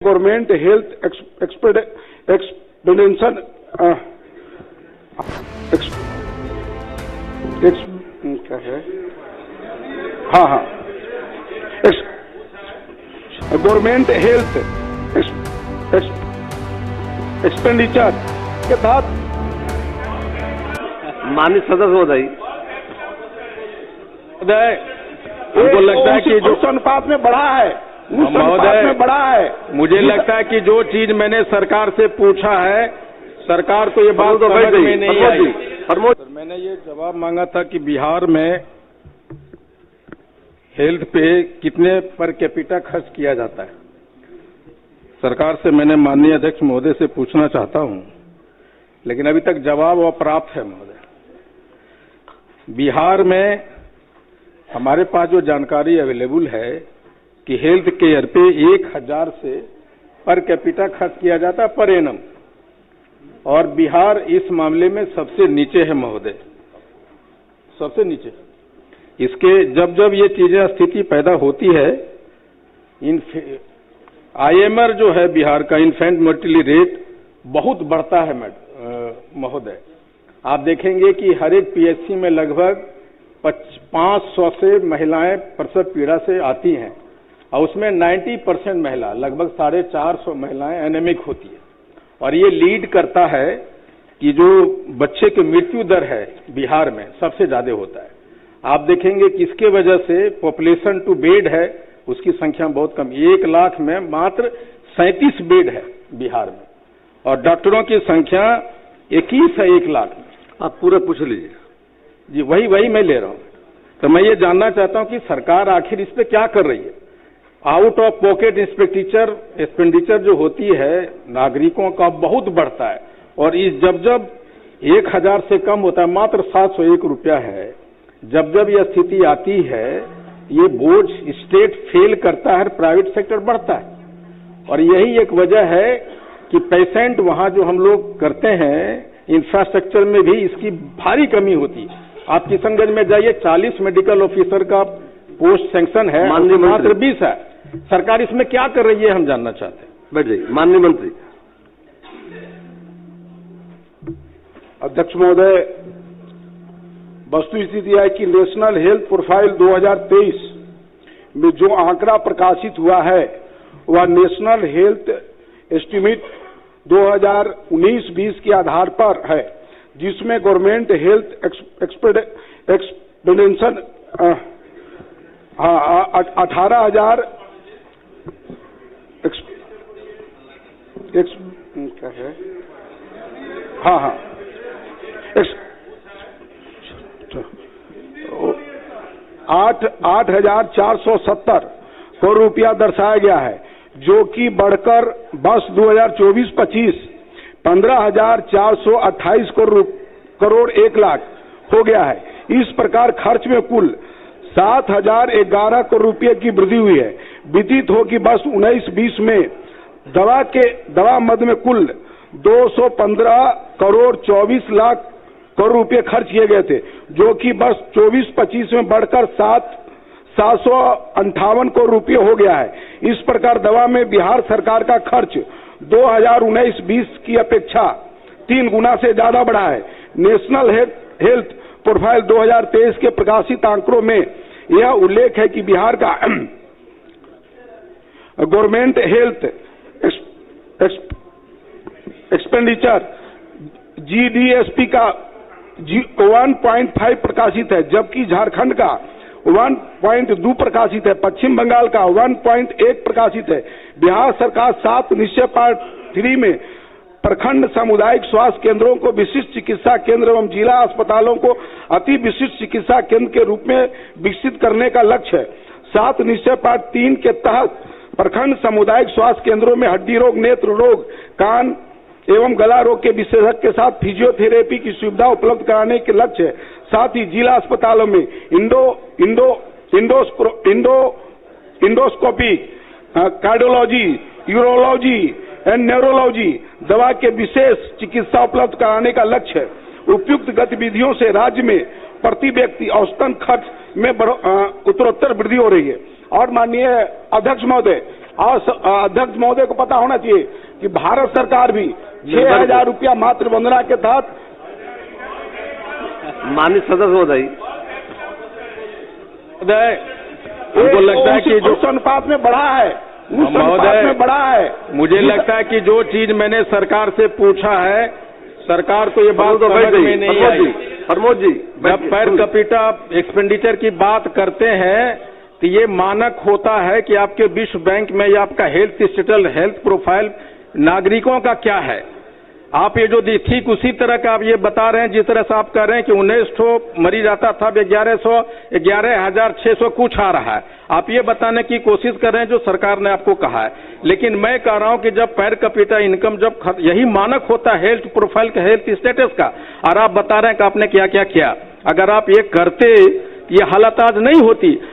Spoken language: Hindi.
गवर्नमेंट हेल्थ एक्सपेंडिचर क्या है, हाँ, गवर्नमेंट हेल्थ एक्सपेंडिचर के तहत माननीय सदस्य महोदय, हमको लगता है कि जो अनुपात में बढ़ा है, उस अनुपात में बढ़ा है। मुझे लगता है कि जो चीज मैंने सरकार से पूछा है, सरकार को ये बात समझ में नहीं आई। सर, मैंने ये जवाब मांगा था कि बिहार में हेल्थ पे कितने पर कैपिटा खर्च किया जाता है। सरकार से मैंने माननीय अध्यक्ष महोदय से पूछना चाहता हूं, लेकिन अभी तक जवाब अप्राप्त है महोदय। बिहार में हमारे पास जो जानकारी अवेलेबल है कि हेल्थ केयर पे 1000 से पर कैपिटा खर्च किया जाता है पर एनम, और बिहार इस मामले में सबसे नीचे है महोदय, सबसे नीचे। इसके जब ये चीजें स्थिति पैदा होती है, IMR जो है बिहार का, इन्फेंट मोर्टेलिटी रेट बहुत बढ़ता है महोदय। आप देखेंगे कि हर एक PHC में लगभग 500 से महिलाएं प्रसव पीड़ा से आती हैं, और उसमें 90% महिला, लगभग 450 महिलाएं एनेमिक होती है, और ये लीड करता है कि जो बच्चे की मृत्यु दर है बिहार में सबसे ज्यादा होता है। आप देखेंगे कि इसके वजह से पॉपुलेशन टू बेड है, उसकी संख्या बहुत कम, 1 लाख में मात्र 37 बेड है बिहार में, और डॉक्टरों की संख्या 21 है 1 लाख में। आप पूरा पूछ लीजिए जी, वही मैं ले रहा हूँ। तो मैं ये जानना चाहता हूँ कि सरकार आखिर इस पे क्या कर रही है। आउट ऑफ पॉकेट एक्सपेंडिचर जो होती है नागरिकों का बहुत बढ़ता है, और इस जब 1000 से कम होता है, मात्र 701 रुपया है, जब यह स्थिति आती है, ये बोझ स्टेट फेल करता है, प्राइवेट सेक्टर बढ़ता है, और यही एक वजह है कि पेशेंट वहां जो हम लोग करते हैं, इंफ्रास्ट्रक्चर में भी इसकी भारी कमी होती है। आप किशनगंज में जाइए, 40 मेडिकल ऑफिसर का पोस्ट सैंक्शन है, मात्र 20 है। सरकार इसमें क्या कर रही है, हम जानना चाहते हैं। बैठ जाइए माननीय मंत्री। अध्यक्ष महोदय, वस्तु स्थिति है कि नेशनल हेल्थ प्रोफाइल 2023 में जो आंकड़ा प्रकाशित हुआ है वह नेशनल हेल्थ एस्टीमेट 2019-20 के आधार पर है, जिसमें गवर्नमेंट हेल्थ एक्सपेंडिचर 18,000 क्या है, हाँ 8,470 करोड़ रुपया दर्शाया गया है, जो कि बढ़कर वर्ष 2024-25 15,428 करोड़ 1 लाख हो गया है। इस प्रकार खर्च में कुल 7,011 करोड़ रुपये की वृद्धि हुई है। विदित हो कि वर्ष 19-20 में दवा मद में कुल 215 करोड़ 24 लाख करोड़ रुपये खर्च किए गए थे, जो कि वर्ष 24-25 में बढ़कर 758 करोड़ रुपये हो गया है। इस प्रकार दवा में बिहार सरकार का खर्च 2019-20 की अपेक्षा 3 गुना से ज्यादा बढ़ा है। नेशनल हेल्थ प्रोफाइल 2023 के प्रकाशित आंकड़ों में यह उल्लेख है कि बिहार का गवर्नमेंट हेल्थ एक्सपेंडिचर GDSP का 1.5 प्रकाशित है, जबकि झारखंड का 1.2 प्रकाशित है, पश्चिम बंगाल का 1.1 प्रकाशित है। बिहार सरकार 7 निश्चय पार्ट 3 में प्रखंड सामुदायिक स्वास्थ्य केंद्रों को विशिष्ट चिकित्सा केंद्र एवं जिला अस्पतालों को अति विशिष्ट चिकित्सा केंद्र के रूप में विकसित करने का लक्ष्य है। 7 निश्चय पार्ट 3 के तहत प्रखंड सामुदायिक स्वास्थ्य केंद्रों में हड्डी रोग, नेत्र रोग, कान एवं गला रोग के विशेषज्ञ के साथ फिजियोथेरेपी की सुविधा उपलब्ध कराने के लक्ष्य है। साथ ही जिला अस्पतालों में endoscopy, cardiology, urology and neurology दवा के विशेष चिकित्सा उपलब्ध कराने का लक्ष्य है। उपयुक्त गतिविधियों से राज्य में प्रति व्यक्ति औसतन खर्च में उत्तरोत्तर वृद्धि हो रही है। और माननीय अध्यक्ष महोदय, और अध्यक्ष महोदय को पता होना चाहिए कि भारत सरकार भी 6,000 रुपया मातृ वंदना के तहत। माननीय सदस्य महोदय, हमको लगता है कि जो उस अनुपात में बढ़ा है, उस अनुपात महोदय में बढ़ा है। मुझे लगता है कि जो चीज मैंने सरकार से पूछा है, सरकार को ये बात समझ में नहीं आई। प्रमोद जी, जब पर कैपिटा एक्सपेंडिचर की बात करते हैं तो ये मानक होता है कि आपके विश्व बैंक में या आपका हेल्थ स्टेटस, हेल्थ प्रोफाइल नागरिकों का क्या है। आप ये जो ठीक उसी तरह का आप ये बता रहे हैं, जिस तरह से आप कह रहे हैं कि 19 मरीज आता था, 11,600 कुछ आ रहा है। आप ये बताने की कोशिश कर रहे हैं जो सरकार ने आपको कहा है। लेकिन मैं कह रहा हूं कि जब पर कैपिटा इनकम जब यही मानक होता है हेल्थ प्रोफाइल का, हेल्थ स्टेटस का, और आप बता रहे हैं कि आपने क्या क्या किया। अगर आप ये करते, ये हालत आज नहीं होती।